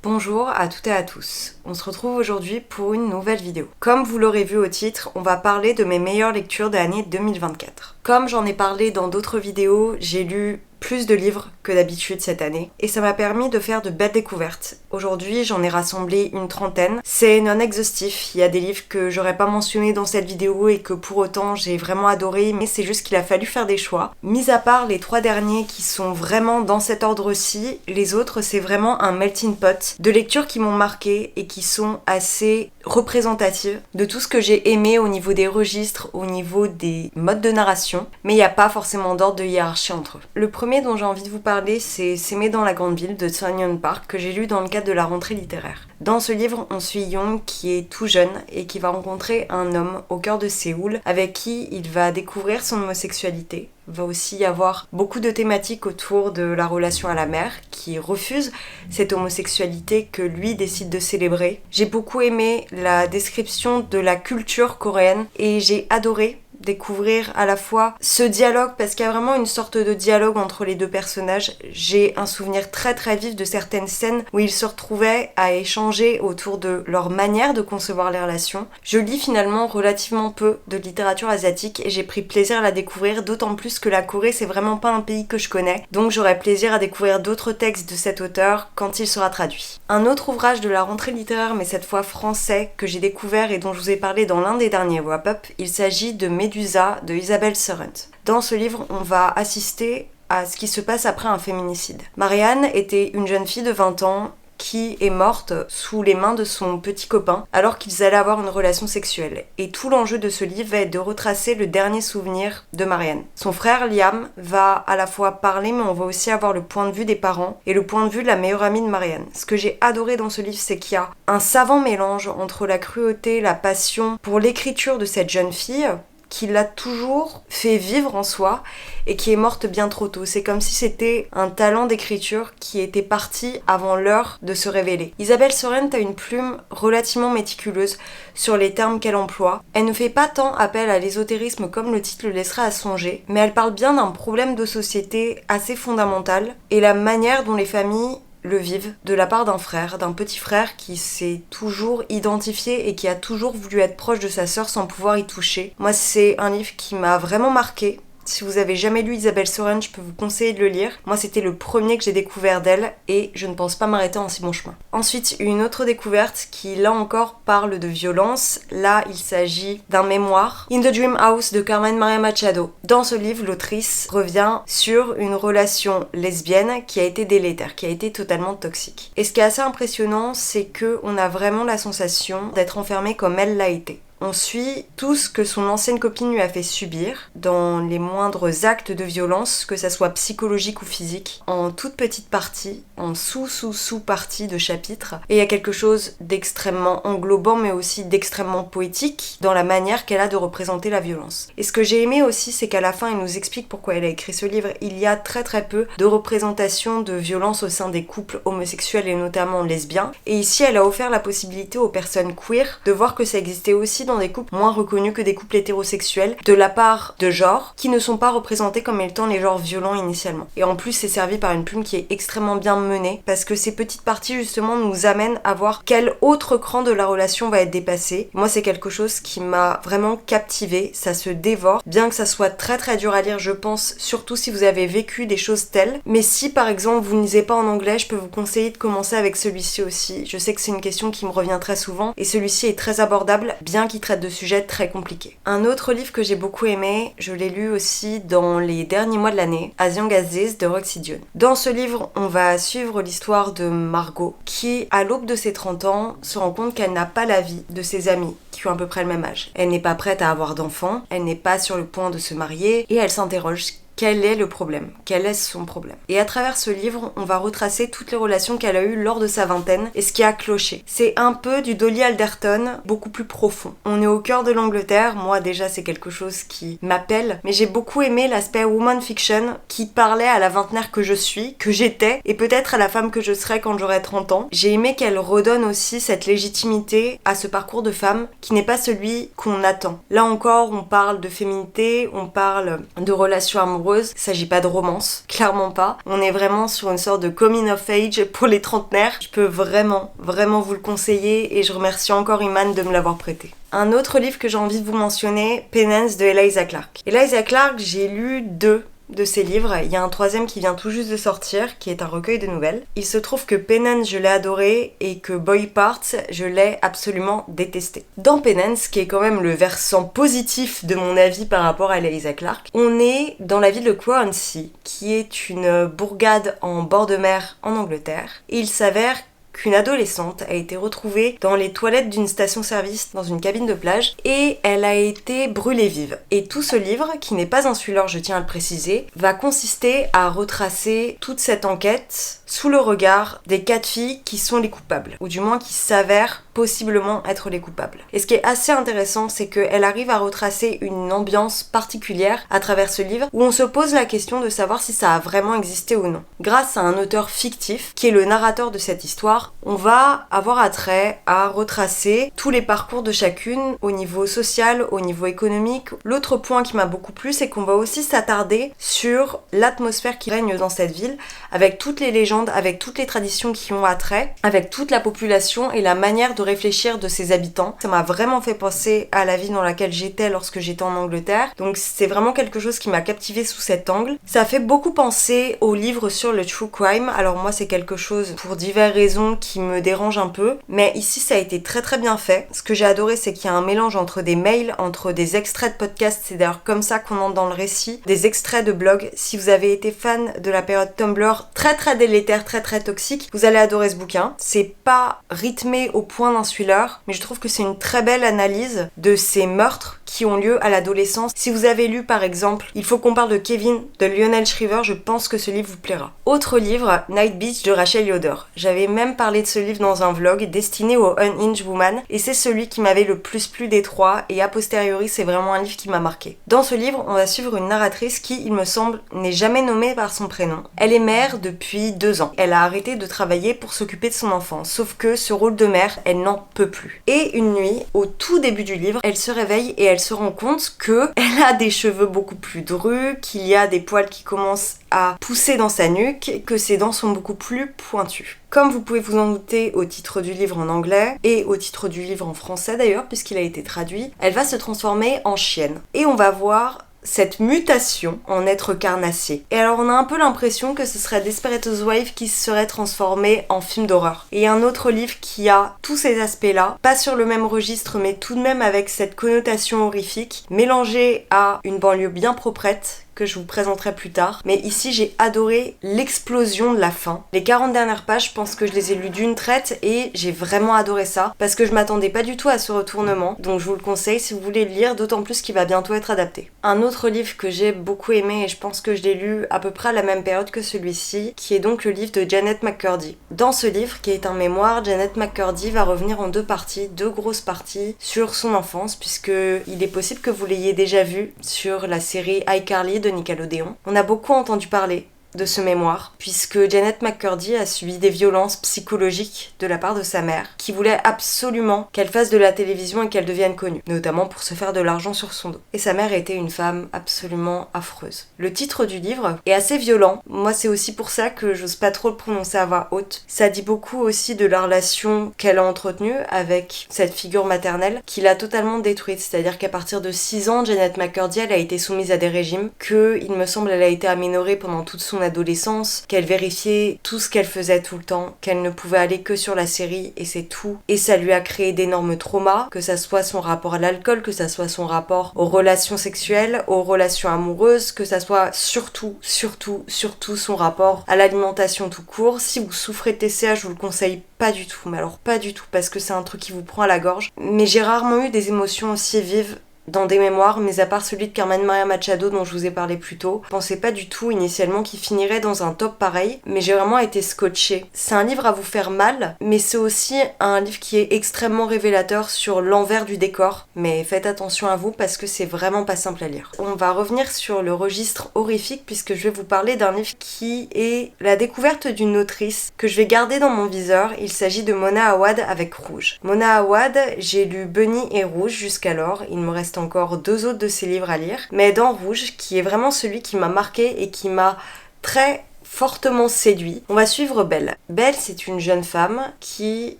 Bonjour à toutes et à tous, on se retrouve aujourd'hui pour une nouvelle vidéo. Comme vous l'aurez vu au titre, on va parler de mes meilleures lectures de l'année 2024. Comme j'en ai parlé dans d'autres vidéos, j'ai lu plus de livres que d'habitude cette année et ça m'a permis de faire de belles découvertes. Aujourd'hui, j'en ai rassemblé une trentaine. C'est non exhaustif, il y a des livres que j'aurais pas mentionnés dans cette vidéo et que pour autant j'ai vraiment adoré, mais c'est juste qu'il a fallu faire des choix. Mis à part les 3 derniers qui sont vraiment dans cet ordre-ci, les autres c'est vraiment un melting pot de lectures qui m'ont marqué et qui sont assez représentatives de tout ce que j'ai aimé au niveau des registres, au niveau des modes de narration, mais il n'y a pas forcément d'ordre de hiérarchie entre eux. Le premier dont j'ai envie de vous parler, c'est S'aimer dans la grande ville de Sun Hyun Park que j'ai lu dans le cadre de la rentrée littéraire. Dans ce livre, on suit Young qui est tout jeune et qui va rencontrer un homme au cœur de Séoul avec qui il va découvrir son homosexualité. Il va aussi y avoir beaucoup de thématiques autour de la relation à la mère qui refuse cette homosexualité que lui décide de célébrer. J'ai beaucoup aimé la description de la culture coréenne et j'ai adoré découvrir à la fois ce dialogue parce qu'il y a vraiment une sorte de dialogue entre les deux personnages. J'ai un souvenir très très vif de certaines scènes où ils se retrouvaient à échanger autour de leur manière de concevoir les relations. Je lis finalement relativement peu de littérature asiatique et j'ai pris plaisir à la découvrir, d'autant plus que la Corée c'est vraiment pas un pays que je connais, donc j'aurai plaisir à découvrir d'autres textes de cet auteur quand il sera traduit. Un autre ouvrage de la rentrée littéraire, mais cette fois français, que j'ai découvert et dont je vous ai parlé dans l'un des derniers wrap-up, il s'agit de Médusa de Isabelle Sorent. Dans ce livre, on va assister à ce qui se passe après un féminicide. Marianne était une jeune fille de 20 ans qui est morte sous les mains de son petit copain alors qu'ils allaient avoir une relation sexuelle. Et tout l'enjeu de ce livre va être de retracer le dernier souvenir de Marianne. Son frère Liam va à la fois parler, mais on va aussi avoir le point de vue des parents et le point de vue de la meilleure amie de Marianne. Ce que j'ai adoré dans ce livre, c'est qu'il y a un savant mélange entre la cruauté, la passion pour l'écriture de cette jeune fille qui l'a toujours fait vivre en soi et qui est morte bien trop tôt. C'est comme si c'était un talent d'écriture qui était parti avant l'heure de se révéler. Isabelle Sorent a une plume relativement méticuleuse sur les termes qu'elle emploie. Elle ne fait pas tant appel à l'ésotérisme comme le titre le laisserait à songer, mais elle parle bien d'un problème de société assez fondamental et la manière dont les familles le vivent de la part d'un frère, d'un petit frère qui s'est toujours identifié et qui a toujours voulu être proche de sa sœur sans pouvoir y toucher. Moi, c'est un livre qui m'a vraiment marqué. Si vous avez jamais lu Isabelle Sorent, je peux vous conseiller de le lire. Moi, c'était le premier que j'ai découvert d'elle et je ne pense pas m'arrêter en si bon chemin. Ensuite, une autre découverte qui, là encore, parle de violence. Là, il s'agit d'un mémoire, In the Dream House de Carmen Maria Machado. Dans ce livre, l'autrice revient sur une relation lesbienne qui a été délétère, qui a été totalement toxique. Et ce qui est assez impressionnant, c'est qu'on a vraiment la sensation d'être enfermé comme elle l'a été. On suit tout ce que son ancienne copine lui a fait subir dans les moindres actes de violence, que ça soit psychologique ou physique, en toute petite partie, en sous-partie de chapitres. Et il y a quelque chose d'extrêmement englobant mais aussi d'extrêmement poétique dans la manière qu'elle a de représenter la violence. Et ce que j'ai aimé aussi, c'est qu'à la fin, elle nous explique pourquoi elle a écrit ce livre. Il y a très très peu de représentation de violence au sein des couples homosexuels et notamment lesbiens. Et ici, elle a offert la possibilité aux personnes queer de voir que ça existait aussi dans des couples moins reconnus que des couples hétérosexuels de la part de genres qui ne sont pas représentés comme étant les genres violents initialement. Et en plus c'est servi par une plume qui est extrêmement bien menée parce que ces petites parties justement nous amènent à voir quel autre cran de la relation va être dépassé. Moi c'est quelque chose qui m'a vraiment captivée, ça se dévore, bien que ça soit très très dur à lire je pense, surtout si vous avez vécu des choses telles. Mais si par exemple vous ne lisez pas en anglais, je peux vous conseiller de commencer avec celui-ci aussi. Je sais que c'est une question qui me revient très souvent et celui-ci est très abordable bien qu'il traite de sujets très compliqués. Un autre livre que j'ai beaucoup aimé, je l'ai lu aussi dans les derniers mois de l'année, As Young As This de Roxy Dione. Dans ce livre, on va suivre l'histoire de Margot qui, à l'aube de ses 30 ans, se rend compte qu'elle n'a pas la vie de ses amis qui ont à peu près le même âge. Elle n'est pas prête à avoir d'enfants, elle n'est pas sur le point de se marier et elle s'interroge. Quel est le problème? Quel est son problème? Et à travers ce livre, on va retracer toutes les relations qu'elle a eues lors de sa vingtaine et ce qui a cloché. C'est un peu du Dolly Alderton, beaucoup plus profond. On est au cœur de l'Angleterre, moi déjà c'est quelque chose qui m'appelle, mais j'ai beaucoup aimé l'aspect woman fiction qui parlait à la vingtenaire que je suis, que j'étais, et peut-être à la femme que je serai quand j'aurai 30 ans. J'ai aimé qu'elle redonne aussi cette légitimité à ce parcours de femme qui n'est pas celui qu'on attend. Là encore, on parle de féminité, on parle de relations amoureuses, amoureuse. Il s'agit pas de romance, clairement pas. On est vraiment sur une sorte de coming of age pour les trentenaires. Je peux vraiment vous le conseiller et je remercie encore Iman de me l'avoir prêté. Un autre livre que j'ai envie de vous mentionner, Penance de Eliza Clark. Eliza Clark, j'ai lu 2 de ses livres. Il y a un 3e qui vient tout juste de sortir, qui est un recueil de nouvelles. Il se trouve que Penance, je l'ai adoré, et que Boy Parts, je l'ai absolument détesté. Dans Penance, qui est quand même le versant positif de mon avis par rapport à Eliza Clark, on est dans la ville de Quarnsea, qui est une bourgade en bord de mer en Angleterre, et il s'avère qu'une adolescente a été retrouvée dans les toilettes d'une station-service dans une cabine de plage et elle a été brûlée vive. Et tout ce livre, qui n'est pas un thriller, je tiens à le préciser, va consister à retracer toute cette enquête sous le regard des 4 filles qui sont les coupables, ou du moins qui s'avèrent possiblement être les coupables. Et ce qui est assez intéressant, c'est qu'elle arrive à retracer une ambiance particulière à travers ce livre, où on se pose la question de savoir si ça a vraiment existé ou non. Grâce à un auteur fictif, qui est le narrateur de cette histoire, on va avoir attrait à retracer tous les parcours de chacune au niveau social, au niveau économique. L'autre point qui m'a beaucoup plu, c'est qu'on va aussi s'attarder sur l'atmosphère qui règne dans cette ville, avec toutes les légendes, avec toutes les traditions qui ont attrait, avec toute la population et la manière de réfléchir de ses habitants. Ça m'a vraiment fait penser à la ville dans laquelle j'étais lorsque j'étais en Angleterre. Donc c'est vraiment quelque chose qui m'a captivée sous cet angle. Ça fait beaucoup penser aux livres sur le true crime. Alors moi c'est quelque chose pour diverses raisons qui me dérange un peu. Mais ici ça a été très bien fait. Ce que j'ai adoré c'est qu'il y a un mélange entre des mails, entre des extraits de podcasts. C'est d'ailleurs comme ça qu'on entre dans le récit. Des extraits de blogs. Si vous avez été fan de la période Tumblr très délétère, très toxique, vous allez adorer ce bouquin. C'est pas rythmé au point d'un thriller, mais je trouve que c'est une très belle analyse de ces meurtres qui ont lieu à l'adolescence. Si vous avez lu par exemple Il faut qu'on parle de Kevin de Lionel Shriver, je pense que ce livre vous plaira. Autre livre, Night Beach de Rachel Yoder. J'avais même parlé de ce livre dans un vlog destiné aux Unhinged Woman et c'est celui qui m'avait le plus plu des 3 et a posteriori c'est vraiment un livre qui m'a marqué. Dans ce livre, on va suivre une narratrice qui, il me semble, n'est jamais nommée par son prénom. Elle est mère depuis 2 ans. Elle a arrêté de travailler pour s'occuper de son enfant, sauf que ce rôle de mère, elle n'en peut plus. Et une nuit, au tout début du livre, elle se réveille et elle se rend compte que elle a des cheveux beaucoup plus drus, qu'il y a des poils qui commencent à pousser dans sa nuque, que ses dents sont beaucoup plus pointues. Comme vous pouvez vous en douter au titre du livre en anglais et au titre du livre en français d'ailleurs, puisqu'il a été traduit, elle va se transformer en chienne. Et on va voir cette mutation en être carnassier. Et alors on a un peu l'impression que ce serait Desperate Housewives qui se serait transformé en film d'horreur. Et un autre livre qui a tous ces aspects-là, pas sur le même registre mais tout de même avec cette connotation horrifique, mélangée à une banlieue bien proprette, que je vous présenterai plus tard. Mais ici, j'ai adoré l'explosion de la fin. Les 40 dernières pages, je pense que je les ai lues d'une traite et j'ai vraiment adoré ça parce que je m'attendais pas du tout à ce retournement. Donc je vous le conseille si vous voulez le lire, d'autant plus qu'il va bientôt être adapté. Un autre livre que j'ai beaucoup aimé et je pense que je l'ai lu à peu près à la même période que celui-ci, qui est donc le livre de Janet McCurdy. Dans ce livre, qui est un mémoire, Janet McCurdy va revenir en 2 parties, 2 grosses parties, sur son enfance, puisque il est possible que vous l'ayez déjà vu sur la série iCarly de Nickelodeon. On a beaucoup entendu parler de ce mémoire, puisque Janet McCurdy a subi des violences psychologiques de la part de sa mère, qui voulait absolument qu'elle fasse de la télévision et qu'elle devienne connue, notamment pour se faire de l'argent sur son dos. Et sa mère était une femme absolument affreuse. Le titre du livre est assez violent. Moi, c'est aussi pour ça que j'ose pas trop le prononcer à voix haute. Ça dit beaucoup aussi de la relation qu'elle a entretenue avec cette figure maternelle, qui l'a totalement détruite. C'est-à-dire qu'à partir de 6 ans, Janet McCurdy, elle a été soumise à des régimes, que, il me semble, elle a été aménorée pendant toute son adolescence, qu'elle vérifiait tout ce qu'elle faisait tout le temps, qu'elle ne pouvait aller que sur la série et c'est tout. Et ça lui a créé d'énormes traumas, que ça soit son rapport à l'alcool, que ça soit son rapport aux relations sexuelles, aux relations amoureuses, que ça soit surtout son rapport à l'alimentation tout court. Si vous souffrez de TCA, je vous le conseille pas du tout, mais alors pas du tout, parce que c'est un truc qui vous prend à la gorge. Mais j'ai rarement eu des émotions aussi vives dans des mémoires, mais à part celui de Carmen Maria Machado dont je vous ai parlé plus tôt. Je pensais pas du tout initialement qu'il finirait dans un top pareil, mais j'ai vraiment été scotchée. C'est un livre à vous faire mal, mais c'est aussi un livre qui est extrêmement révélateur sur l'envers du décor. Mais faites attention à vous parce que c'est vraiment pas simple à lire. On va revenir sur le registre horrifique puisque je vais vous parler d'un livre qui est la découverte d'une autrice que je vais garder dans mon viseur. Il s'agit de Mona Awad avec Rouge. Mona Awad, j'ai lu Bunny et Rouge jusqu'alors. Il me reste reste encore 2 autres de ses livres à lire. Mais dans Rouge, qui est vraiment celui qui m'a marqué et qui m'a très fortement séduit, on va suivre Belle. Belle, c'est une jeune femme qui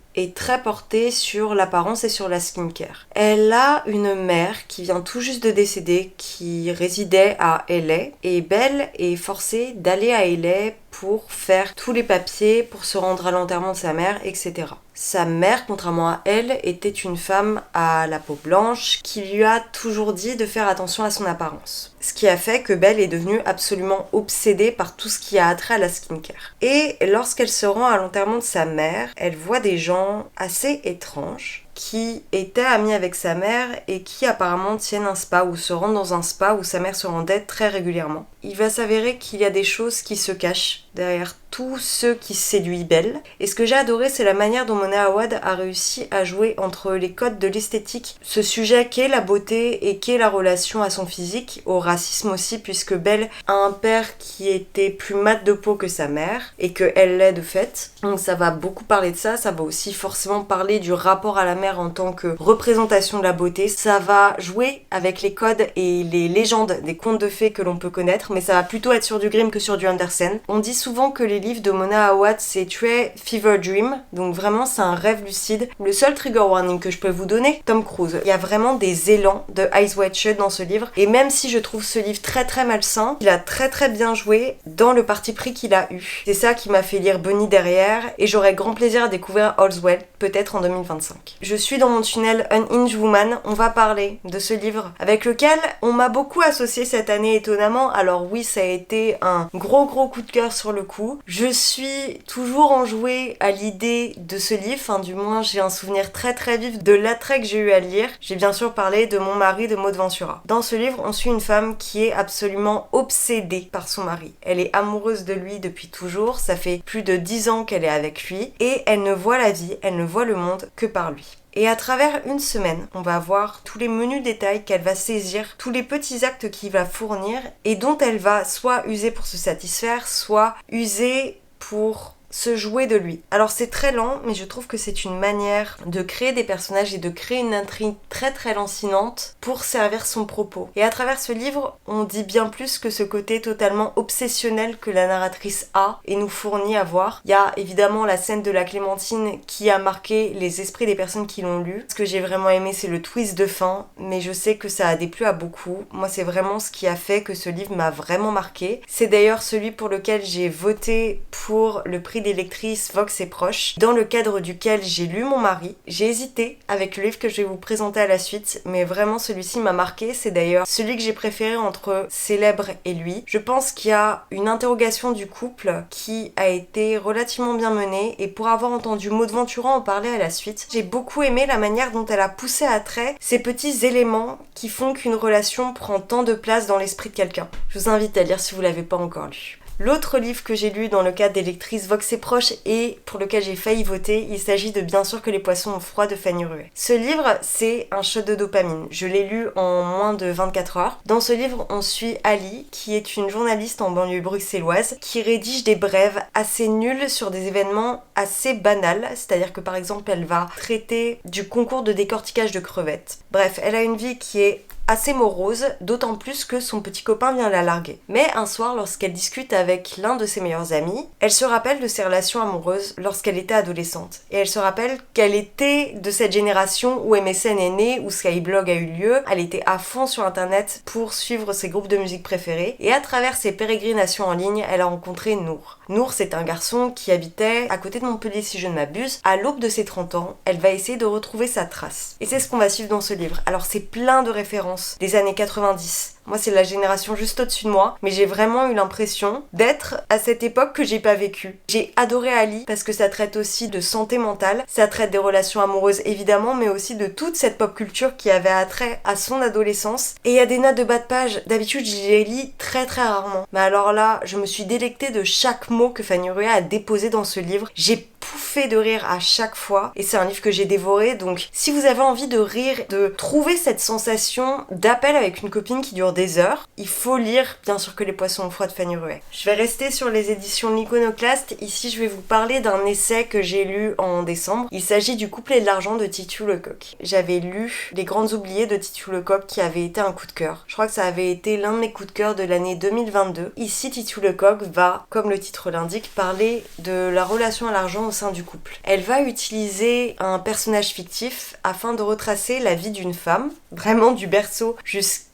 est très portée sur l'apparence et sur la skincare. Elle a une mère qui vient tout juste de décéder, qui résidait à LA, et Belle est forcée d'aller à LA pour faire tous les papiers, pour se rendre à l'enterrement de sa mère, etc. Sa mère, contrairement à elle, était une femme à la peau blanche qui lui a toujours dit de faire attention à son apparence. Ce qui a fait que Belle est devenue absolument obsédée par tout ce qui a attrait à la skincare. Et lorsqu'elle se rend à l'enterrement de sa mère, elle voit des gens assez étranges qui étaient amis avec sa mère et qui apparemment tiennent un spa ou se rendent dans un spa où sa mère se rendait très régulièrement. Il va s'avérer qu'il y a des choses qui se cachent derrière tous ceux qui séduisent Belle. Et ce que j'ai adoré, c'est la manière dont Mona Awad a réussi à jouer entre les codes de l'esthétique, ce sujet qu'est la beauté et qu'est la relation à son physique, au racisme aussi, puisque Belle a un père qui était plus mat de peau que sa mère et qu'elle l'est de fait. Donc ça va beaucoup parler de ça, ça va aussi forcément parler du rapport à la mère en tant que représentation de la beauté. Ça va jouer avec les codes et les légendes des contes de fées que l'on peut connaître, mais ça va plutôt être sur du Grimm que sur du Andersen. On dit souvent que les livres de Mona Awad c'est très fever dream, donc vraiment c'est un rêve lucide. Le seul trigger warning que je peux vous donner, Tom Cruise. Il y a vraiment des élans de Eyes Wide Shut dans ce livre, et même si je trouve ce livre très très malsain, il a très très bien joué dans le parti pris qu'il a eu. C'est ça qui m'a fait lire Bunny derrière, et j'aurais grand plaisir à découvrir All's Well, peut-être en 2025. Je suis dans mon tunnel Unhinged Woman, on va parler de ce livre avec lequel on m'a beaucoup associé cette année étonnamment. Alors oui, ça a été un gros coup de cœur sur le coup. Je suis toujours enjouée à l'idée de ce livre, enfin du moins j'ai un souvenir très très vif de l'attrait que j'ai eu à le lire. J'ai bien sûr parlé de Mon mari de Maud Ventura. Dans ce livre, on suit une femme qui est absolument obsédée par son mari. Elle est amoureuse de lui depuis toujours, ça fait plus de 10 ans qu'elle est avec lui, et elle ne voit la vie, elle ne voit le monde que par lui. Et à travers une semaine, on va voir tous les menus détails qu'elle va saisir, tous les petits actes qu'il va fournir et dont elle va soit user pour se satisfaire, soit user pour se jouer de lui. Alors c'est très lent, mais je trouve que c'est une manière de créer des personnages et de créer une intrigue très très lancinante pour servir son propos. Et à travers ce livre, on dit bien plus que ce côté totalement obsessionnel que la narratrice a et nous fournit à voir. Il y a évidemment la scène de la Clémentine qui a marqué les esprits des personnes qui l'ont lu. Ce que j'ai vraiment aimé, c'est le twist de fin, mais je sais que ça a déplu à beaucoup. Moi, c'est vraiment ce qui a fait que ce livre m'a vraiment marqué. C'est d'ailleurs celui pour lequel j'ai voté pour le prix des lectrices Vox et Proches, dans le cadre duquel j'ai lu Mon mari. J'ai hésité avec le livre que je vais vous présenter à la suite, mais vraiment celui-ci m'a marqué. C'est d'ailleurs celui que j'ai préféré entre Célèbre et lui. Je pense qu'il y a une interrogation du couple qui a été relativement bien menée, et pour avoir entendu Maud Ventura en parler à la suite, j'ai beaucoup aimé la manière dont elle a poussé à trait ces petits éléments qui font qu'une relation prend tant de place dans l'esprit de quelqu'un. Je vous invite à lire si vous l'avez pas encore lu. L'autre livre que j'ai lu dans le cadre des lectrices Vox et Proches et pour lequel j'ai failli voter, il s'agit de Bien sûr que les poissons ont froid de Fanny Ruet. Ce livre, c'est un shot de dopamine. Je l'ai lu en moins de 24 heures. Dans ce livre, on suit Ali, qui est une journaliste en banlieue bruxelloise, qui rédige des brèves assez nulles sur des événements assez banals. C'est-à-dire que par exemple, elle va traiter du concours de décortiquage de crevettes. Bref, elle a une vie qui est assez morose, d'autant plus que son petit copain vient la larguer. Mais un soir, lorsqu'elle discute avec l'un de ses meilleurs amis, elle se rappelle de ses relations amoureuses lorsqu'elle était adolescente. Et elle se rappelle qu'elle était de cette génération où MSN est né, où Skyblog a eu lieu. Elle était à fond sur internet pour suivre ses groupes de musique préférés. Et à travers ses pérégrinations en ligne, elle a rencontré Nour. Nour, c'est un garçon qui habitait à côté de Montpellier, si je ne m'abuse. À l'aube de ses 30 ans, elle va essayer de retrouver sa trace. Et c'est ce qu'on va suivre dans ce livre. Alors c'est plein de références des années 90. Moi, c'est la génération juste au-dessus de moi, mais j'ai vraiment eu l'impression d'être à cette époque que j'ai pas vécue. J'ai adoré Ali parce que ça traite aussi de santé mentale, ça traite des relations amoureuses évidemment, mais aussi de toute cette pop culture qui avait attrait à son adolescence. Et il y a des notes de bas de page. D'habitude, je les lis très très rarement. Mais alors là, je me suis délectée de chaque mot que Fanny Ruet a déposé dans ce livre. J'ai pouffé de rire à chaque fois et c'est un livre que j'ai dévoré. Donc si vous avez envie de rire, de trouver cette sensation d'appel avec une copine qui dure des heures. Il faut lire Bien sûr que les poissons ont froid de Fanny Ruet. Je vais rester sur les éditions L'Iconoclaste. Ici, je vais vous parler d'un essai que j'ai lu en décembre. Il s'agit du Couplet de l'argent de Titu Lecoq. J'avais lu Les Grandes Oubliées de Titu Lecoq qui avait été un coup de cœur. Je crois que ça avait été l'un de mes coups de cœur de l'année 2022. Ici, Titu Lecoq va, comme le titre l'indique, parler de la relation à l'argent au sein du couple. Elle va utiliser un personnage fictif afin de retracer la vie d'une femme, vraiment du berceau jusqu'à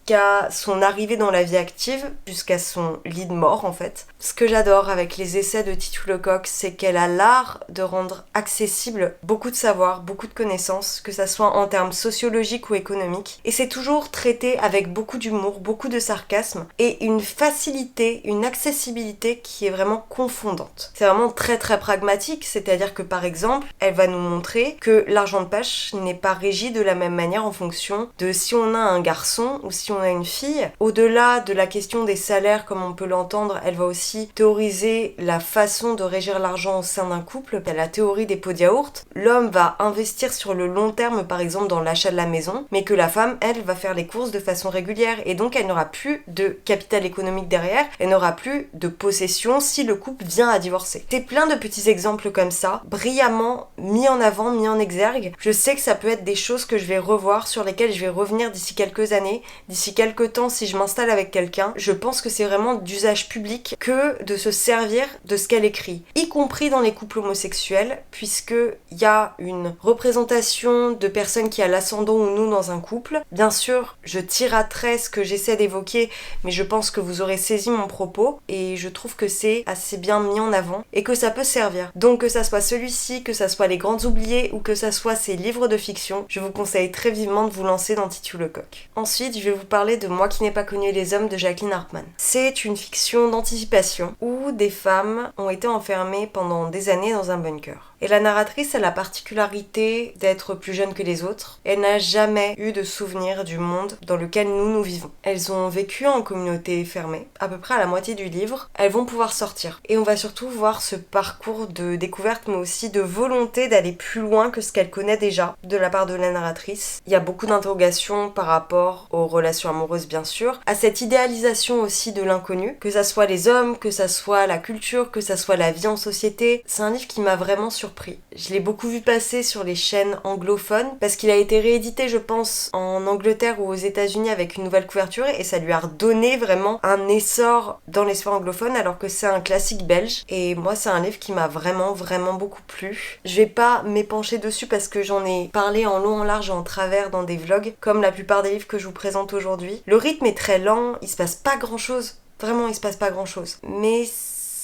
son arrivée dans la vie active, jusqu'à son lit de mort en fait. Ce que j'adore avec les essais de Titu Lecoq, c'est qu'elle a l'art de rendre accessible beaucoup de savoir, beaucoup de connaissances, que ça soit en termes sociologiques ou économiques. Et c'est toujours traité avec beaucoup d'humour, beaucoup de sarcasme et une facilité, une accessibilité qui est vraiment confondante. C'est vraiment très très pragmatique, c'est-à-dire que par exemple, elle va nous montrer que l'argent de poche n'est pas régi de la même manière en fonction de si on a un garçon ou si on a une fille. Au-delà de la question des salaires comme on peut l'entendre, elle va aussi théoriser la façon de régir l'argent au sein d'un couple. Il y a la théorie des pots de yaourt. L'homme va investir sur le long terme par exemple dans l'achat de la maison, mais que la femme, elle, va faire les courses de façon régulière et donc elle n'aura plus de capital économique derrière, elle n'aura plus de possession si le couple vient à divorcer. C'est plein de petits exemples comme ça, brillamment mis en avant, mis en exergue. Je sais que ça peut être des choses que je vais revoir, sur lesquelles je vais revenir d'ici quelques années, d'ici quelques temps si je m'installe avec quelqu'un. Je pense que c'est vraiment d'usage public que de se servir de ce qu'elle écrit, y compris dans les couples homosexuels, puisqu'il y a une représentation de personnes qui a l'ascendant ou nous dans un couple. Bien sûr, je tire à trait ce que j'essaie d'évoquer, mais je pense que vous aurez saisi mon propos, et je trouve que c'est assez bien mis en avant, et que ça peut servir. Donc que ça soit celui-ci, que ça soit Les Grandes Oubliées, ou que ça soit ces livres de fiction, je vous conseille très vivement de vous lancer dans Titu Lecoq. Ensuite, je vais vous parler de Moi qui n'ai pas connu les hommes de Jacqueline Hartmann. C'est une fiction d'anticipation où des femmes ont été enfermées pendant des années dans un bunker. Et la narratrice a la particularité d'être plus jeune que les autres. Elle n'a jamais eu de souvenir du monde dans lequel nous vivons. Elles ont vécu en communauté fermée, à peu près à la moitié du livre. Elles vont pouvoir sortir. Et on va surtout voir ce parcours de découverte, mais aussi de volonté d'aller plus loin que ce qu'elle connaît déjà de la part de la narratrice. Il y a beaucoup d'interrogations par rapport aux relations amoureuses, bien sûr, à cette idéalisation aussi de l'inconnu, que ça soit les hommes, que ça soit la culture, que ça soit la vie en société. C'est un livre qui m'a vraiment surpris. Je l'ai beaucoup vu passer sur les chaînes anglophones parce qu'il a été réédité, je pense, en Angleterre ou aux États-Unis avec une nouvelle couverture et ça lui a redonné vraiment un essor dans les sphères anglophones alors que c'est un classique belge. Et moi, c'est un livre qui m'a vraiment beaucoup plu. Je vais pas m'épancher dessus parce que j'en ai parlé en long, en large et en travers dans des vlogs, comme la plupart des livres que je vous présente aujourd'hui. Le rythme est très lent, il se passe pas grand-chose. Vraiment, il se passe pas grand-chose. Mais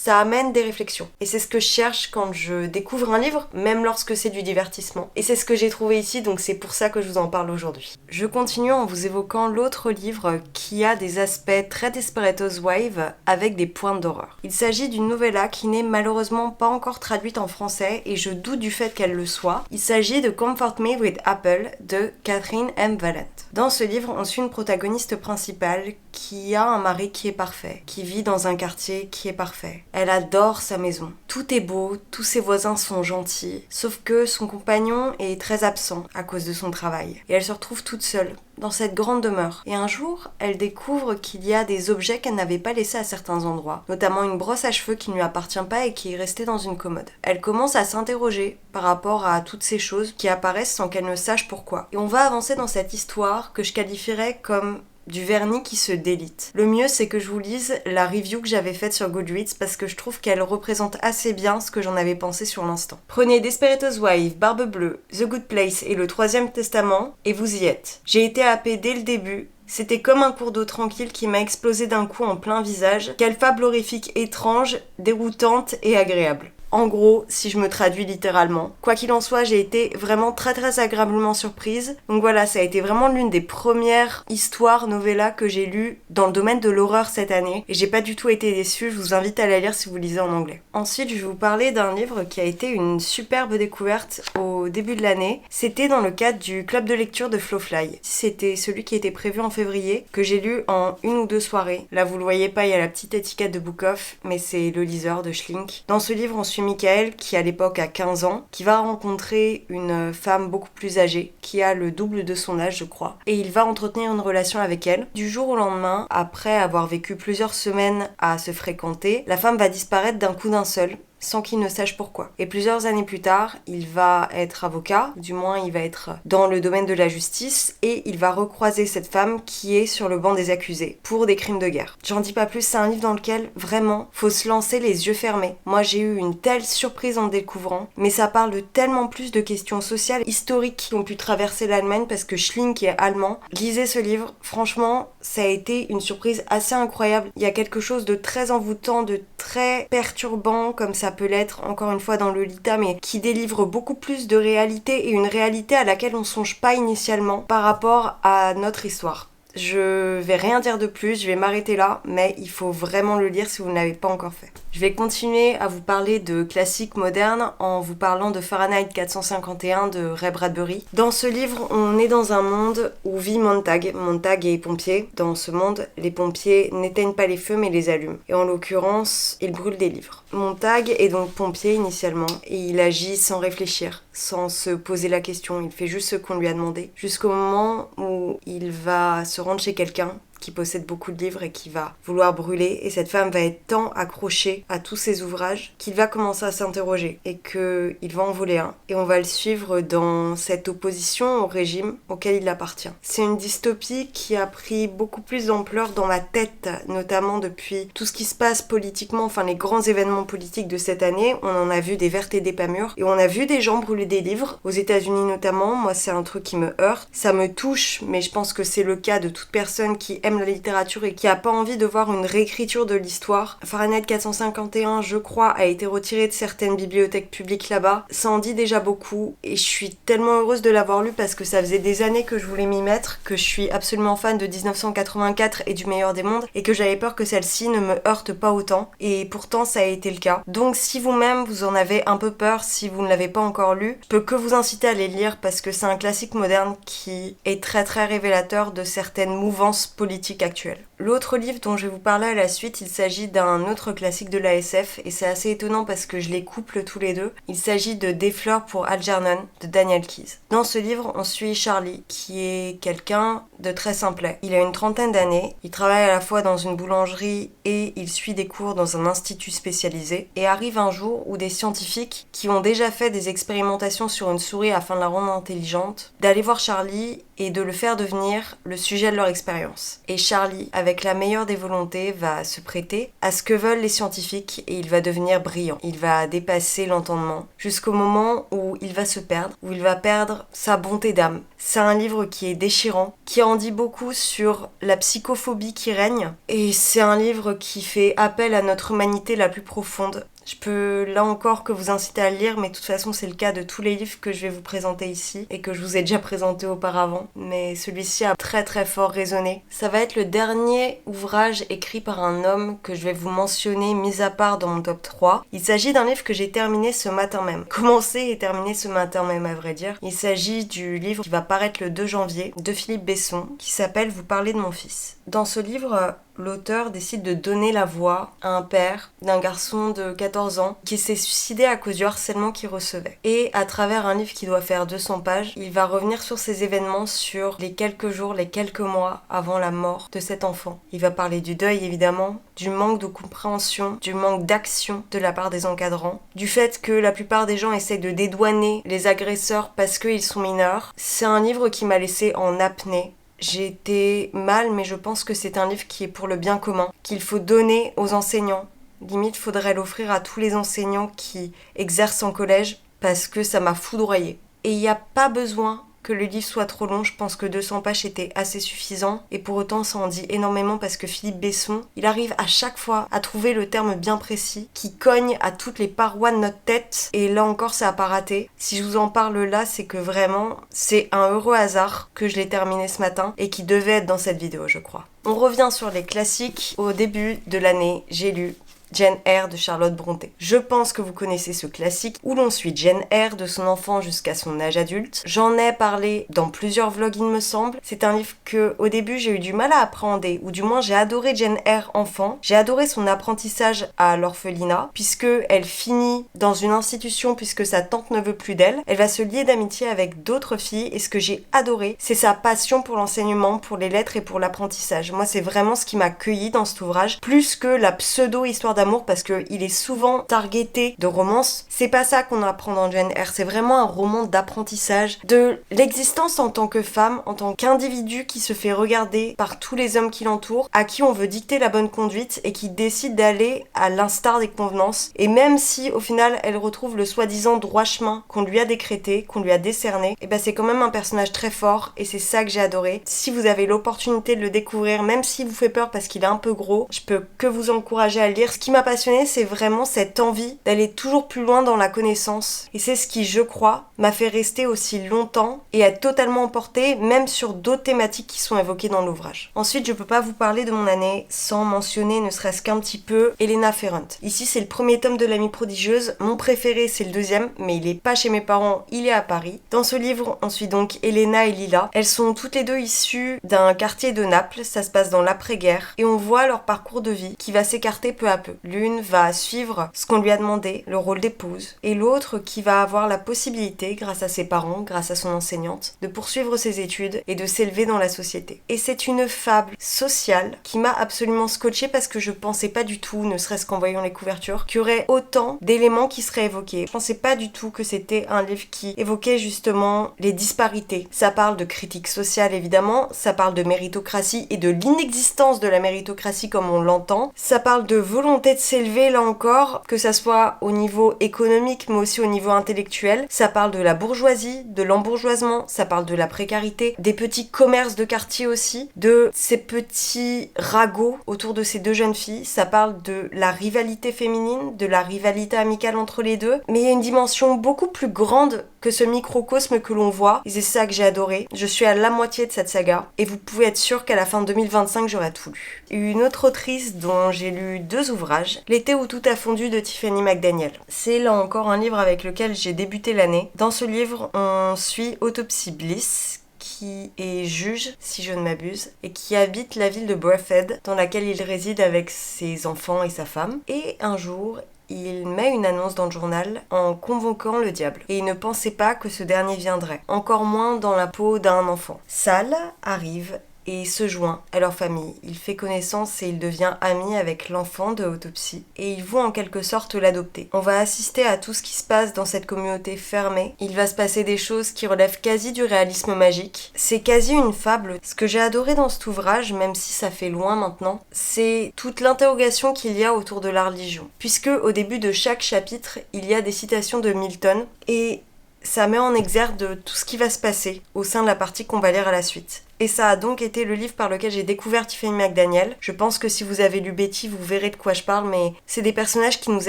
ça amène des réflexions. Et c'est ce que je cherche quand je découvre un livre, même lorsque c'est du divertissement. Et c'est ce que j'ai trouvé ici, donc c'est pour ça que je vous en parle aujourd'hui. Je continue en vous évoquant l'autre livre qui a des aspects très Desperate Housewives avec des pointes d'horreur. Il s'agit d'une novella qui n'est malheureusement pas encore traduite en français et je doute du fait qu'elle le soit. Il s'agit de Comfort Me with Apple de Catherine M. Valent. Dans ce livre, on suit une protagoniste principale qui a un mari qui est parfait, qui vit dans un quartier qui est parfait. Elle adore sa maison. Tout est beau, tous ses voisins sont gentils, sauf que son compagnon est très absent à cause de son travail. Et elle se retrouve toute seule dans cette grande demeure. Et un jour, elle découvre qu'il y a des objets qu'elle n'avait pas laissés à certains endroits, notamment une brosse à cheveux qui ne lui appartient pas et qui est restée dans une commode. Elle commence à s'interroger par rapport à toutes ces choses qui apparaissent sans qu'elle ne sache pourquoi. Et on va avancer dans cette histoire que je qualifierais comme du vernis qui se délite. Le mieux, c'est que je vous lise la review que j'avais faite sur Goodreads parce que je trouve qu'elle représente assez bien ce que j'en avais pensé sur l'instant. Prenez Desperate Housewives, Barbe Bleue, The Good Place et le Troisième Testament et vous y êtes. J'ai été happée dès le début. C'était comme un cours d'eau tranquille qui m'a explosé d'un coup en plein visage. Quelle fable horrifique étrange, déroutante et agréable. En gros, si je me traduis littéralement. Quoi qu'il en soit, j'ai été vraiment très agréablement surprise. Donc voilà, ça a été vraiment l'une des premières histoires novellas que j'ai lues dans le domaine de l'horreur cette année. Et j'ai pas du tout été déçue, je vous invite à la lire si vous lisez en anglais. Ensuite, je vais vous parler d'un livre qui a été une superbe découverte aux au début de l'année. C'était dans le cadre du club de lecture de Flowfly. C'était celui qui était prévu en février, que j'ai lu en 1 ou 2 soirées. Là, vous le voyez pas, il y a la petite étiquette de Book Off, mais c'est le liseur de Schlink. Dans ce livre, on suit Michael, qui à l'époque a 15 ans, qui va rencontrer une femme beaucoup plus âgée, qui a le double de son âge, je crois. Et il va entretenir une relation avec elle. Du jour au lendemain, après avoir vécu plusieurs semaines à se fréquenter, la femme va disparaître d'un coup d'un seul, sans qu'il ne sache pourquoi. Et plusieurs années plus tard, il va être avocat, du moins il va être dans le domaine de la justice, et il va recroiser cette femme qui est sur le banc des accusés pour des crimes de guerre. J'en dis pas plus, c'est un livre dans lequel vraiment faut se lancer les yeux fermés. Moi j'ai eu une telle surprise en le découvrant, mais ça parle de tellement plus de questions sociales, historiques qui ont pu traverser l'Allemagne parce que Schlink est allemand. Lisez ce livre, franchement ça a été une surprise assez incroyable. Il y a quelque chose de très envoûtant, de très perturbant comme ça peut l'être encore une fois dans Lolita, mais qui délivre beaucoup plus de réalité et une réalité à laquelle on songe pas initialement par rapport à notre histoire. Je vais rien dire de plus, je vais m'arrêter là, mais il faut vraiment le lire si vous ne l'avez pas encore fait. Je vais continuer à vous parler de classiques modernes en vous parlant de Fahrenheit 451 de Ray Bradbury. Dans ce livre, on est dans un monde où vit Montag. Montag est pompier. Dans ce monde, les pompiers n'éteignent pas les feux mais les allument. Et en l'occurrence, ils brûlent des livres. Montag est donc pompier initialement et il agit sans réfléchir, sans se poser la question. Il fait juste ce qu'on lui a demandé. Jusqu'au moment où il va se rendre chez quelqu'un qui possède beaucoup de livres et qui va vouloir brûler, et cette femme va être tant accrochée à tous ses ouvrages qu'il va commencer à s'interroger et qu'il va en voler un, et on va le suivre dans cette opposition au régime auquel il appartient. C'est une dystopie qui a pris beaucoup plus d'ampleur dans ma tête, notamment depuis tout ce qui se passe politiquement, enfin les grands événements politiques de cette année. On en a vu des vertes et des pas mûres, et on a vu des gens brûler des livres, aux États-Unis notamment. Moi c'est un truc qui me heurte, ça me touche, mais je pense que c'est le cas de toute personne qui aime la littérature et qui a pas envie de voir une réécriture de l'histoire. Fahrenheit 451, je crois, a été retiré de certaines bibliothèques publiques là-bas. Ça en dit déjà beaucoup et je suis tellement heureuse de l'avoir lu parce que ça faisait des années que je voulais m'y mettre, que je suis absolument fan de 1984 et du meilleur des mondes et que j'avais peur que celle-ci ne me heurte pas autant, et pourtant ça a été le cas. Donc si vous-même vous en avez un peu peur, si vous ne l'avez pas encore lu, je peux que vous inciter à les lire parce que c'est un classique moderne qui est très très révélateur de certaines mouvances politiques actuelle. L'autre livre dont je vais vous parler à la suite, il s'agit d'un autre classique de la SF et c'est assez étonnant parce que je les couple tous les deux. Il s'agit de Des fleurs pour Algernon de Daniel Keyes. Dans ce livre, on suit Charlie qui est quelqu'un de très simplet. Il a une trentaine d'années, il travaille à la fois dans une boulangerie et il suit des cours dans un institut spécialisé, et arrive un jour où des scientifiques qui ont déjà fait des expérimentations sur une souris afin de la rendre intelligente, d'aller voir Charlie et de le faire devenir le sujet de leur expérience. Et Charlie, avec la meilleure des volontés, va se prêter à ce que veulent les scientifiques et il va devenir brillant. Il va dépasser l'entendement jusqu'au moment où il va se perdre, où il va perdre sa bonté d'âme. C'est un livre qui est déchirant, qui en dit beaucoup sur la psychophobie qui règne, et c'est un livre qui fait appel à notre humanité la plus profonde. Je peux là encore que vous inciter à le lire, mais de toute façon c'est le cas de tous les livres que je vais vous présenter ici et que je vous ai déjà présentés auparavant, mais celui-ci a très très fort résonné. Ça va être le dernier ouvrage écrit par un homme que je vais vous mentionner mis à part dans mon top 3. Il s'agit d'un livre que j'ai terminé ce matin même. Commencé et terminé ce matin même à vrai dire. Il s'agit du livre qui va paraître le 2 janvier de Philippe Besson qui s'appelle Vous parlez de mon fils. Dans ce livre, l'auteur décide de donner la voix à un père d'un garçon de 14 ans qui s'est suicidé à cause du harcèlement qu'il recevait. Et à travers un livre qui doit faire 200 pages, il va revenir sur ces événements, sur les quelques jours, les quelques mois avant la mort de cet enfant. Il va parler du deuil évidemment, du manque de compréhension, du manque d'action de la part des encadrants, du fait que la plupart des gens essaient de dédouaner les agresseurs parce qu'ils sont mineurs. C'est un livre qui m'a laissé en apnée. J'ai été mal, mais je pense que c'est un livre qui est pour le bien commun, qu'il faut donner aux enseignants. Limite, faudrait l'offrir à tous les enseignants qui exercent en collège, parce que ça m'a foudroyée. Et il n'y a pas besoin que le livre soit trop long, je pense que 200 pages était assez suffisant, et pour autant ça en dit énormément parce que Philippe Besson, il arrive à chaque fois à trouver le terme bien précis qui cogne à toutes les parois de notre tête, et là encore ça a pas raté. Si je vous en parle là, c'est que vraiment c'est un heureux hasard que je l'ai terminé ce matin et qui devait être dans cette vidéo je crois. On revient sur les classiques. Au début de l'année, j'ai lu Jane Eyre de Charlotte Brontë. Je pense que vous connaissez ce classique où l'on suit Jane Eyre de son enfant jusqu'à son âge adulte. J'en ai parlé dans plusieurs vlogs il me semble. C'est un livre que au début j'ai eu du mal à appréhender, ou du moins j'ai adoré Jane Eyre enfant. J'ai adoré son apprentissage à l'orphelinat, puisque elle finit dans une institution puisque sa tante ne veut plus d'elle. Elle va se lier d'amitié avec d'autres filles et ce que j'ai adoré, c'est sa passion pour l'enseignement, pour les lettres et pour l'apprentissage. Moi c'est vraiment ce qui m'a cueilli dans cet ouvrage, plus que la pseudo-histoire d'amour parce qu'il est souvent targeté de romance. C'est pas ça qu'on apprend dans Jane Eyre, c'est vraiment un roman d'apprentissage, de l'existence en tant que femme, en tant qu'individu qui se fait regarder par tous les hommes qui l'entourent, à qui on veut dicter la bonne conduite et qui décide d'aller à l'instar des convenances. Et même si au final elle retrouve le soi-disant droit chemin qu'on lui a décrété, qu'on lui a décerné, et ben c'est quand même un personnage très fort et c'est ça que j'ai adoré. Si vous avez l'opportunité de le découvrir, même s'il vous fait peur parce qu'il est un peu gros, je peux que vous encourager à le lire. Ce qui m'a passionné, c'est vraiment cette envie d'aller toujours plus loin dans la connaissance. Et c'est ce qui, je crois, m'a fait rester aussi longtemps et être totalement emportée, même sur d'autres thématiques qui sont évoquées dans l'ouvrage. Ensuite, je peux pas vous parler de mon année sans mentionner ne serait-ce qu'un petit peu Elena Ferrand. Ici, c'est le premier tome de l'Amie prodigieuse. Mon préféré, c'est le deuxième, mais il est pas chez mes parents, il est à Paris. Dans ce livre, on suit donc Elena et Lila. Elles sont toutes les deux issues d'un quartier de Naples, ça se passe dans l'après-guerre, et on voit leur parcours de vie qui va s'écarter peu à peu. L'une va suivre ce qu'on lui a demandé, le rôle d'épouse, et l'autre qui va avoir la possibilité, grâce à ses parents, grâce à son enseignante, de poursuivre ses études et de s'élever dans la société. Et c'est une fable sociale qui m'a absolument scotchée parce que je pensais pas du tout, ne serait-ce qu'en voyant les couvertures, qu'il y aurait autant d'éléments qui seraient évoqués. Je pensais pas du tout que c'était un livre qui évoquait justement les disparités. Ça parle de critique sociale évidemment, ça parle de méritocratie et de l'inexistence de la méritocratie comme on l'entend. Ça parle de volonté de s'élever là encore, que ça soit au niveau économique mais aussi au niveau intellectuel. Ça parle de la bourgeoisie, de l'embourgeoisement, ça parle de la précarité, des petits commerces de quartier aussi, de ces petits ragots autour de ces deux jeunes filles. Ça parle de la rivalité féminine, de la rivalité amicale entre les deux, mais il y a une dimension beaucoup plus grande que ce microcosme que l'on voit, et c'est ça que j'ai adoré. Je suis à la moitié de cette saga, et vous pouvez être sûr qu'à la fin de 2025, j'aurai tout lu. Une autre autrice dont j'ai lu 2 ouvrages, L'été où tout a fondu de Tiffany McDaniel. C'est là encore un livre avec lequel j'ai débuté l'année. Dans ce livre, on suit Autopsy Bliss, qui est juge, si je ne m'abuse, et qui habite la ville de Breathed, dans laquelle il réside avec ses enfants et sa femme. Et un jour, il met une annonce dans le journal en convoquant le diable. Et il ne pensait pas que ce dernier viendrait, encore moins dans la peau d'un enfant. Sal arrive et se joint à leur famille. Il fait connaissance et il devient ami avec l'enfant de Autopsy et il voit en quelque sorte l'adopter. On va assister à tout ce qui se passe dans cette communauté fermée. Il va se passer des choses qui relèvent quasi du réalisme magique. C'est quasi une fable. Ce que j'ai adoré dans cet ouvrage, même si ça fait loin maintenant, c'est toute l'interrogation qu'il y a autour de la religion. Puisque au début de chaque chapitre, il y a des citations de Milton et ça met en exergue de tout ce qui va se passer au sein de la partie qu'on va lire à la suite. Et ça a donc été le livre par lequel j'ai découvert Tiffany McDaniel. Je pense que si vous avez lu Betty, vous verrez de quoi je parle, mais c'est des personnages qui nous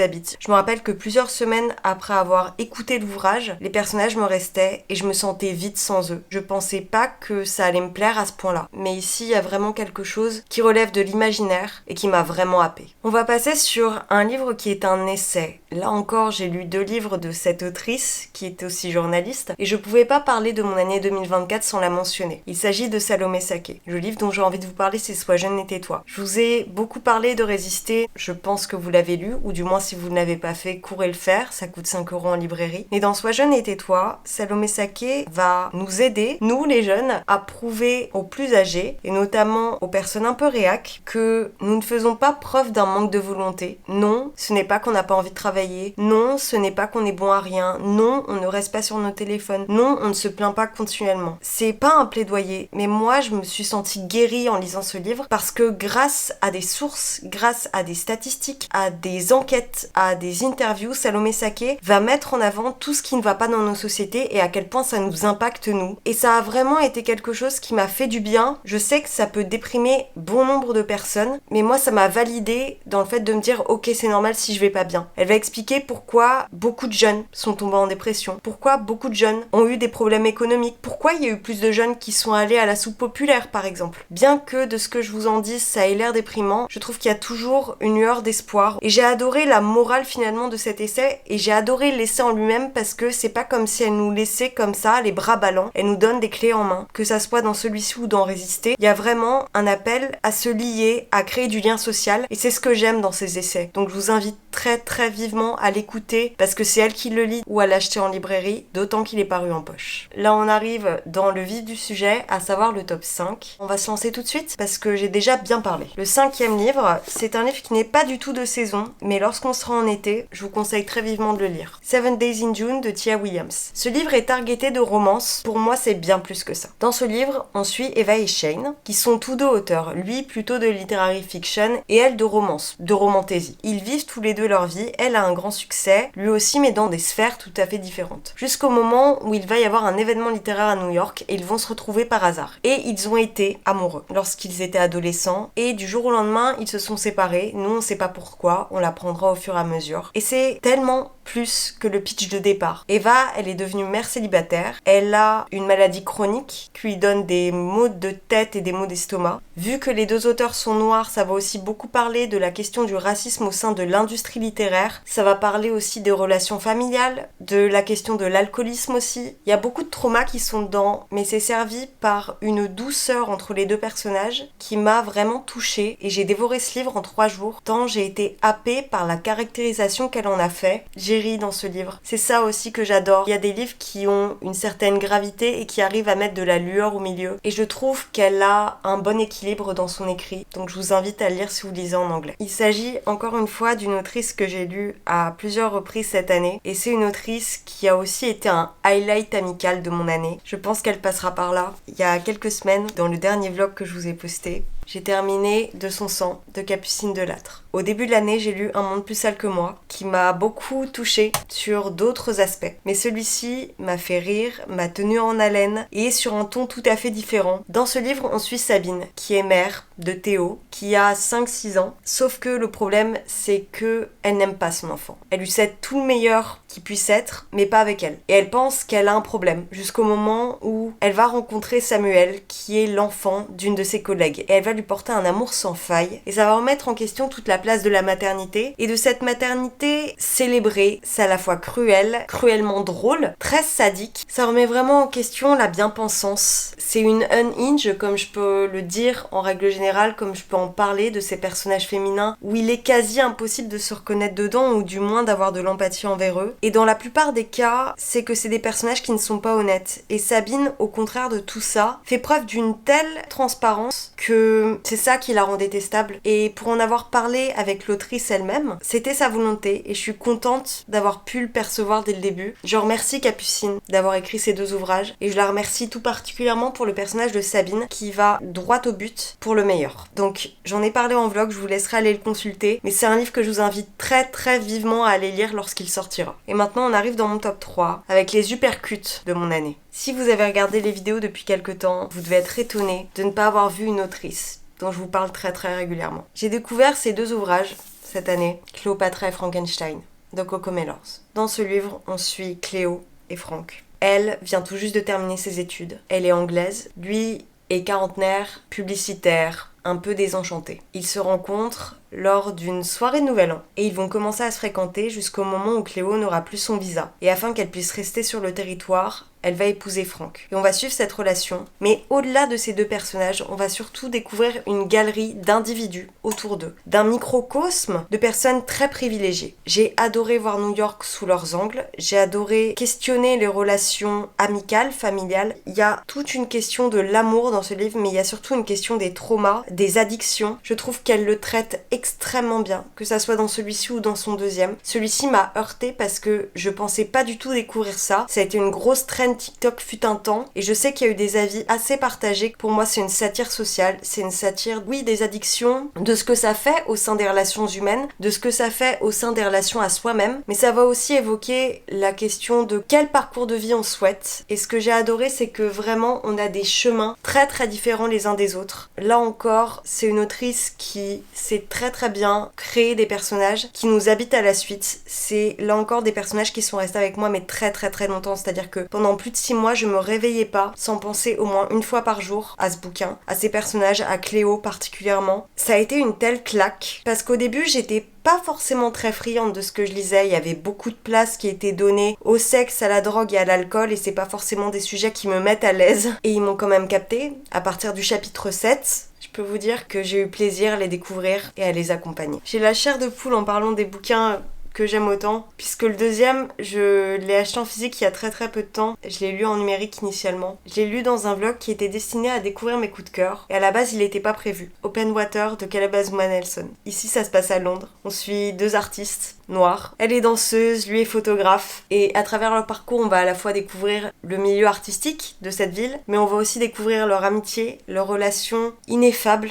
habitent. Je me rappelle que plusieurs semaines après avoir écouté l'ouvrage, les personnages me restaient et je me sentais vide sans eux. Je pensais pas que ça allait me plaire à ce point-là. Mais ici, il y a vraiment quelque chose qui relève de l'imaginaire et qui m'a vraiment happée. On va passer sur un livre qui est un essai. Là encore, j'ai lu 2 livres de cette autrice qui est aussi journaliste et je pouvais pas parler de mon année 2024 sans la mentionner. Il s'agit de Salomé Saké. Le livre dont j'ai envie de vous parler, c'est Sois jeune et tais-toi. Je vous ai beaucoup parlé de Résister, je pense que vous l'avez lu, ou du moins si vous ne l'avez pas fait, courez le faire, ça coûte 5 € en librairie. Mais dans Sois jeune et tais-toi, Salomé Saké va nous aider, nous les jeunes, à prouver aux plus âgés, et notamment aux personnes un peu réac, que nous ne faisons pas preuve d'un manque de volonté. Non, ce n'est pas qu'on n'a pas envie de travailler. Non, ce n'est pas qu'on est bon à rien. Non, on ne reste pas sur nos téléphones. Non, on ne se plaint pas continuellement. C'est pas un plaidoyer, mais moi je me suis sentie guérie en lisant ce livre parce que grâce à des sources, grâce à des statistiques, à des enquêtes, à des interviews, Salomé Saké va mettre en avant tout ce qui ne va pas dans nos sociétés et à quel point ça nous impacte nous. Et ça a vraiment été quelque chose qui m'a fait du bien. Je sais que ça peut déprimer bon nombre de personnes, mais moi ça m'a validée dans le fait de me dire ok, c'est normal si je vais pas bien. Elle va expliquer pourquoi beaucoup de jeunes sont tombés en dépression, pourquoi beaucoup de jeunes ont eu des problèmes économiques, pourquoi il y a eu plus de jeunes qui sont allés à la la soupe populaire par exemple. Bien que de ce que je vous en dise ça ait l'air déprimant, je trouve qu'il y a toujours une lueur d'espoir. Et j'ai adoré la morale finalement de cet essai, et j'ai adoré l'essai en lui-même parce que c'est pas comme si elle nous laissait comme ça, les bras ballants, elle nous donne des clés en main. Que ça soit dans celui-ci ou dans Résister, il y a vraiment un appel à se lier, à créer du lien social, et c'est ce que j'aime dans ces essais. Donc je vous invite très vivement à l'écouter parce que c'est elle qui le lit ou à l'acheter en librairie, d'autant qu'il est paru en poche. Là on arrive dans le vif du sujet, à savoir le top 5. On va se lancer tout de suite parce que j'ai déjà bien parlé. Le 5e livre, c'est un livre qui n'est pas du tout de saison, mais lorsqu'on sera en été, je vous conseille très vivement de le lire. 7 Days in June de Tia Williams. Ce livre est targeté de romance, pour moi c'est bien plus que ça. Dans ce livre, on suit Eva et Shane, qui sont tous deux auteurs, lui plutôt de literary fiction et elle de romance, de romantasy. Ils vivent tous les deux leur vie, elle a un grand succès, lui aussi mais dans des sphères tout à fait différentes. Jusqu'au moment où il va y avoir un événement littéraire à New York et ils vont se retrouver par hasard. Et ils ont été amoureux lorsqu'ils étaient adolescents et du jour au lendemain ils se sont séparés, nous on sait pas pourquoi, on l'apprendra au fur et à mesure. Et c'est tellement plus que le pitch de départ. Eva, elle est devenue mère célibataire, elle a une maladie chronique qui lui donne des maux de tête et des maux d'estomac. Vu que les deux auteurs sont noirs, ça va aussi beaucoup parler de la question du racisme au sein de l'industrie littéraire, ça va parler aussi des relations familiales, de la question de l'alcoolisme aussi. Il y a beaucoup de traumas qui sont dedans, mais c'est servi par une douceur entre les deux personnages qui m'a vraiment touchée et j'ai dévoré ce livre en 3 jours, tant j'ai été happée par la caractérisation qu'elle en a fait. J'ai ri dans ce livre. C'est ça aussi que j'adore. Il y a des livres qui ont une certaine gravité et qui arrivent à mettre de la lueur au milieu. Et je trouve qu'elle a un bon équilibre dans son écrit. Donc je vous invite à le lire si vous lisez en anglais. Il s'agit encore une fois d'une autrice que j'ai lue à plusieurs reprises cette année. Et c'est une autrice qui a aussi été un highlight amical de mon année. Je pense qu'elle passera par là. Il y a quelques semaines, dans le dernier vlog que je vous ai posté, j'ai terminé De son sang de Capucine Delattre. Au début de l'année, j'ai lu Un monde plus sale que moi, qui m'a beaucoup touchée sur d'autres aspects. Mais celui-ci m'a fait rire, m'a tenu en haleine et sur un ton tout à fait différent. Dans ce livre, on suit Sabine, qui est mère de Théo, qui a 5-6 ans. Sauf que le problème, c'est que elle n'aime pas son enfant. Elle lui souhaite tout le meilleur qui puisse être, mais pas avec elle. Et elle pense qu'elle a un problème, jusqu'au moment où elle va rencontrer Samuel, qui est l'enfant d'une de ses collègues. Et elle va lui porter un amour sans faille. Et ça va remettre en question toute la place de la maternité. Et de cette maternité célébrée, c'est à la fois cruel, cruellement drôle, très sadique. Ça remet vraiment en question la bien-pensance. C'est une unhinge, comme je peux le dire en règle générale, comme je peux en parler de ces personnages féminins, où il est quasi impossible de se reconnaître dedans, ou du moins d'avoir de l'empathie envers eux. Et dans la plupart des cas, c'est que c'est des personnages qui ne sont pas honnêtes. Et Sabine, au contraire de tout ça, fait preuve d'une telle transparence que c'est ça qui la rend détestable. Et pour en avoir parlé avec l'autrice elle-même, c'était sa volonté et je suis contente d'avoir pu le percevoir dès le début. Je remercie Capucine d'avoir écrit ces 2 ouvrages et je la remercie tout particulièrement pour le personnage de Sabine qui va droit au but pour le meilleur. Donc j'en ai parlé en vlog, je vous laisserai aller le consulter, mais c'est un livre que je vous invite très vivement à aller lire lorsqu'il sortira. Et maintenant on arrive dans mon top 3 avec les uppercuts de mon année. Si vous avez regardé les vidéos depuis quelques temps, vous devez être étonné de ne pas avoir vu une autrice dont je vous parle très régulièrement. J'ai découvert ces 2 ouvrages cette année, Cléopâtra et Frankenstein, de Coco Mellors. Dans ce livre, on suit Cléo et Franck. Elle vient tout juste de terminer ses études. Elle est anglaise. Lui est quarantenaire, publicitaire, un peu désenchanté. Ils se rencontrent lors d'une soirée de Nouvel An et ils vont commencer à se fréquenter jusqu'au moment où Cléo n'aura plus son visa. Et afin qu'elle puisse rester sur le territoire, elle va épouser Franck. Et on va suivre cette relation, mais au-delà de ces 2 personnages, on va surtout découvrir une galerie d'individus autour d'eux, d'un microcosme de personnes très privilégiées. J'ai adoré voir New York sous leurs angles, j'ai adoré questionner les relations amicales, familiales. Il y a toute une question de l'amour dans ce livre, mais il y a surtout une question des traumas, des addictions. Je trouve qu'elle le traite extrêmement bien, que ça soit dans celui-ci ou dans son 2e. Celui-ci m'a heurtée parce que je pensais pas du tout découvrir ça. Ça a été une grosse traîne TikTok fut un temps et je sais qu'il y a eu des avis assez partagés. Pour moi c'est une satire sociale, c'est une satire oui des addictions, de ce que ça fait au sein des relations humaines, de ce que ça fait au sein des relations à soi-même, mais ça va aussi évoquer la question de quel parcours de vie on souhaite. Et ce que j'ai adoré c'est que vraiment on a des chemins très différents les uns des autres. Là encore c'est une autrice qui sait très bien créer des personnages qui nous habitent à la suite. C'est là encore des personnages qui sont restés avec moi mais très longtemps, c'est-à-dire que pendant plus de 6 mois, je me réveillais pas sans penser au moins une fois par jour à ce bouquin, à ces personnages, à Cléo particulièrement. Ça a été une telle claque, parce qu'au début, j'étais pas forcément très friande de ce que je lisais. Il y avait beaucoup de place qui était donnée au sexe, à la drogue et à l'alcool, et c'est pas forcément des sujets qui me mettent à l'aise. Et ils m'ont quand même capté. À partir du chapitre 7, je peux vous dire que j'ai eu plaisir à les découvrir et à les accompagner. J'ai la chair de poule en parlant des bouquins que j'aime autant, puisque le deuxième, je l'ai acheté en physique il y a très peu de temps. Je l'ai lu en numérique initialement. Je l'ai lu dans un vlog qui était destiné à découvrir mes coups de cœur, et à la base il n'était pas prévu. Open Water de Caleb Nelson. Ici ça se passe à Londres. On suit 2 artistes noirs. Elle est danseuse, lui est photographe, et à travers leur parcours on va à la fois découvrir le milieu artistique de cette ville, mais on va aussi découvrir leur amitié, leur relation ineffable.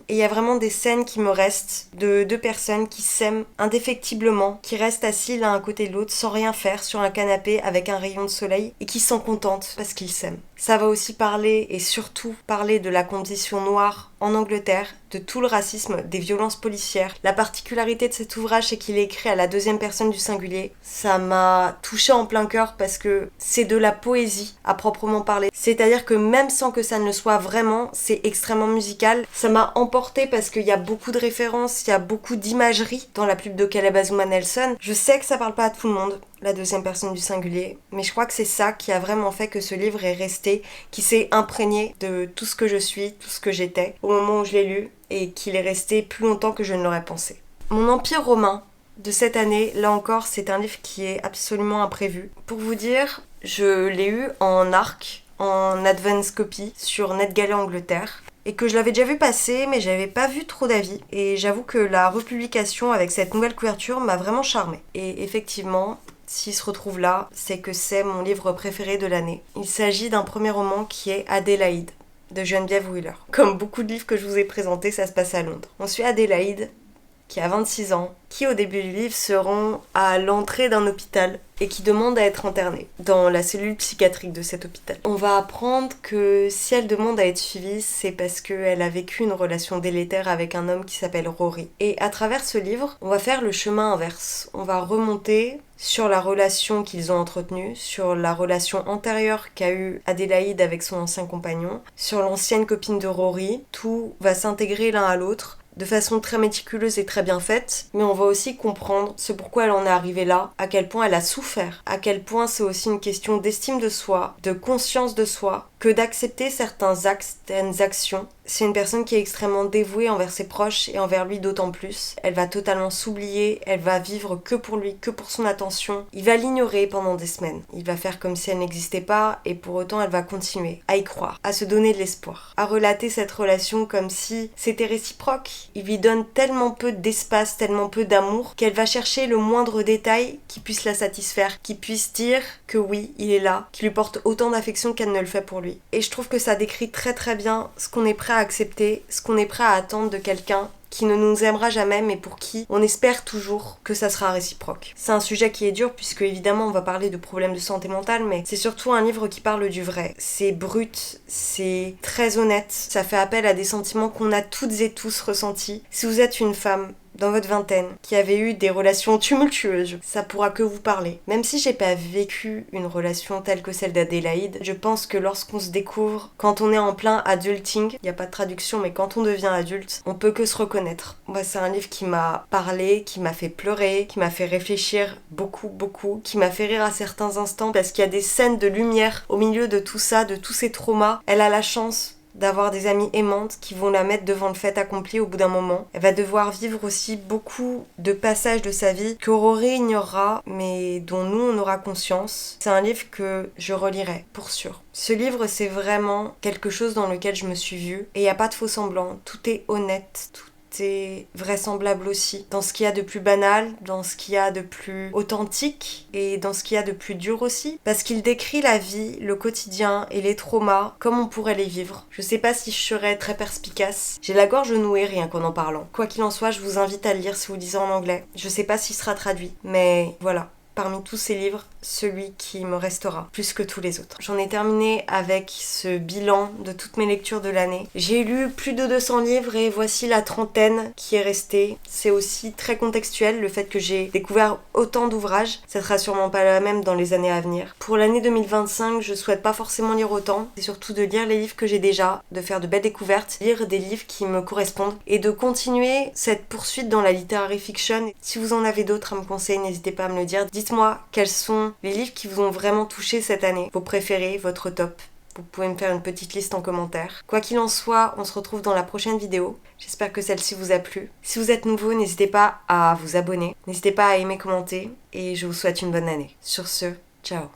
Et il y a vraiment des scènes qui me restent de 2 personnes qui s'aiment indéfectiblement, qui restent assis l'un à côté de l'autre sans rien faire sur un canapé avec un rayon de soleil et qui sont contentes parce qu'ils s'aiment. Ça va aussi parler et surtout parler de la condition noire en Angleterre, de tout le racisme, des violences policières. La particularité de cet ouvrage, c'est qu'il est écrit à la 2e personne du singulier. Ça m'a touchée en plein cœur parce que c'est de la poésie à proprement parler. C'est-à-dire que même sans que ça ne le soit vraiment, c'est extrêmement musical. Ça m'a emportée parce qu'il y a beaucoup de références, il y a beaucoup d'imagerie dans la pub de Caleb Nelson. Je sais que ça parle pas à tout le monde, la 2e personne du singulier, mais je crois que c'est ça qui a vraiment fait que ce livre est resté, qui s'est imprégné de tout ce que je suis, tout ce que j'étais au moment où je l'ai lu, et qu'il est resté plus longtemps que je ne l'aurais pensé. Mon Empire romain de cette année, là encore, c'est un livre qui est absolument imprévu. Pour vous dire, je l'ai eu en ARC, en advance copy, sur NetGalley Angleterre, et que je l'avais déjà vu passer, mais j'avais pas vu trop d'avis. Et j'avoue que la republication avec cette nouvelle couverture m'a vraiment charmée. Et effectivement, s'il se retrouve là, c'est que c'est mon livre préféré de l'année. Il s'agit d'un premier roman qui est Adélaïde, de Geneviève Wheeler. Comme beaucoup de livres que je vous ai présentés, ça se passe à Londres. On suit Adélaïde, qui a 26 ans, qui au début du livre se rend à l'entrée d'un hôpital et qui demande à être internée dans la cellule psychiatrique de cet hôpital. On va apprendre que si elle demande à être suivie, c'est parce qu'elle a vécu une relation délétère avec un homme qui s'appelle Rory. Et à travers ce livre, on va faire le chemin inverse. On va remonter sur la relation qu'ils ont entretenue, sur la relation antérieure qu'a eue Adélaïde avec son ancien compagnon, sur l'ancienne copine de Rory. Tout va s'intégrer l'un à l'autre de façon très méticuleuse et très bien faite, mais on va aussi comprendre ce pourquoi elle en est arrivée là, à quel point elle a souffert, à quel point c'est aussi une question d'estime de soi, de conscience de soi, que d'accepter certains actes, certaines actions. C'est une personne qui est extrêmement dévouée envers ses proches et envers lui d'autant plus. Elle va totalement s'oublier, elle va vivre que pour lui, que pour son attention. Il va l'ignorer pendant des semaines. Il va faire comme si elle n'existait pas et pour autant elle va continuer à y croire, à se donner de l'espoir, à relater cette relation comme si c'était réciproque. Il lui donne tellement peu d'espace, tellement peu d'amour qu'elle va chercher le moindre détail qui puisse la satisfaire, qui puisse dire que oui, il est là, qui lui porte autant d'affection qu'elle ne le fait pour lui. Et je trouve que ça décrit très bien ce qu'on est prêt à accepter, ce qu'on est prêt à attendre de quelqu'un qui ne nous aimera jamais mais pour qui on espère toujours que ça sera réciproque. C'est un sujet qui est dur puisque évidemment on va parler de problèmes de santé mentale, mais c'est surtout un livre qui parle du vrai. C'est brut, c'est très honnête, ça fait appel à des sentiments qu'on a toutes et tous ressentis. Si vous êtes une femme dans votre vingtaine, qui avez eu des relations tumultueuses, ça pourra que vous parler. Même si j'ai pas vécu une relation telle que celle d'Adélaïde, je pense que lorsqu'on se découvre, quand on est en plein adulting, il y a pas de traduction, mais quand on devient adulte, on peut que se reconnaître. Moi, c'est un livre qui m'a parlé, qui m'a fait pleurer, qui m'a fait réfléchir beaucoup, qui m'a fait rire à certains instants, parce qu'il y a des scènes de lumière au milieu de tout ça, de tous ces traumas. Elle a la chance d'avoir des amies aimantes qui vont la mettre devant le fait accompli au bout d'un moment. Elle va devoir vivre aussi beaucoup de passages de sa vie qu'Aurore ignorera, mais dont nous on aura conscience. C'est un livre que je relirai, pour sûr. Ce livre, c'est vraiment quelque chose dans lequel je me suis vue, et il n'y a pas de faux semblant, tout est honnête, tout est vraisemblable aussi, dans ce qu'il y a de plus banal, dans ce qu'il y a de plus authentique et dans ce qu'il y a de plus dur aussi, parce qu'il décrit la vie, le quotidien et les traumas comme on pourrait les vivre. Je sais pas si je serais très perspicace, j'ai la gorge nouée rien qu'en en parlant. Quoi qu'il en soit, je vous invite à le lire si vous lisez en anglais. Je sais pas s'il sera traduit, mais voilà. Parmi tous ces livres, celui qui me restera plus que tous les autres. J'en ai terminé avec ce bilan de toutes mes lectures de l'année. J'ai lu plus de 200 livres et voici la trentaine qui est restée. C'est aussi très contextuel le fait que j'ai découvert autant d'ouvrages. Ça sera sûrement pas la même dans les années à venir. Pour l'année 2025, je souhaite pas forcément lire autant. C'est surtout de lire les livres que j'ai déjà, de faire de belles découvertes, lire des livres qui me correspondent et de continuer cette poursuite dans la literary fiction. Si vous en avez d'autres à me conseiller, n'hésitez pas à me le dire. Dites-moi quels sont les livres qui vous ont vraiment touché cette année, vos préférés, votre top. Vous pouvez me faire une petite liste en commentaire. Quoi qu'il en soit, on se retrouve dans la prochaine vidéo. J'espère que celle-ci vous a plu. Si vous êtes nouveau, n'hésitez pas à vous abonner. N'hésitez pas à aimer, commenter. Et je vous souhaite une bonne année. Sur ce, ciao.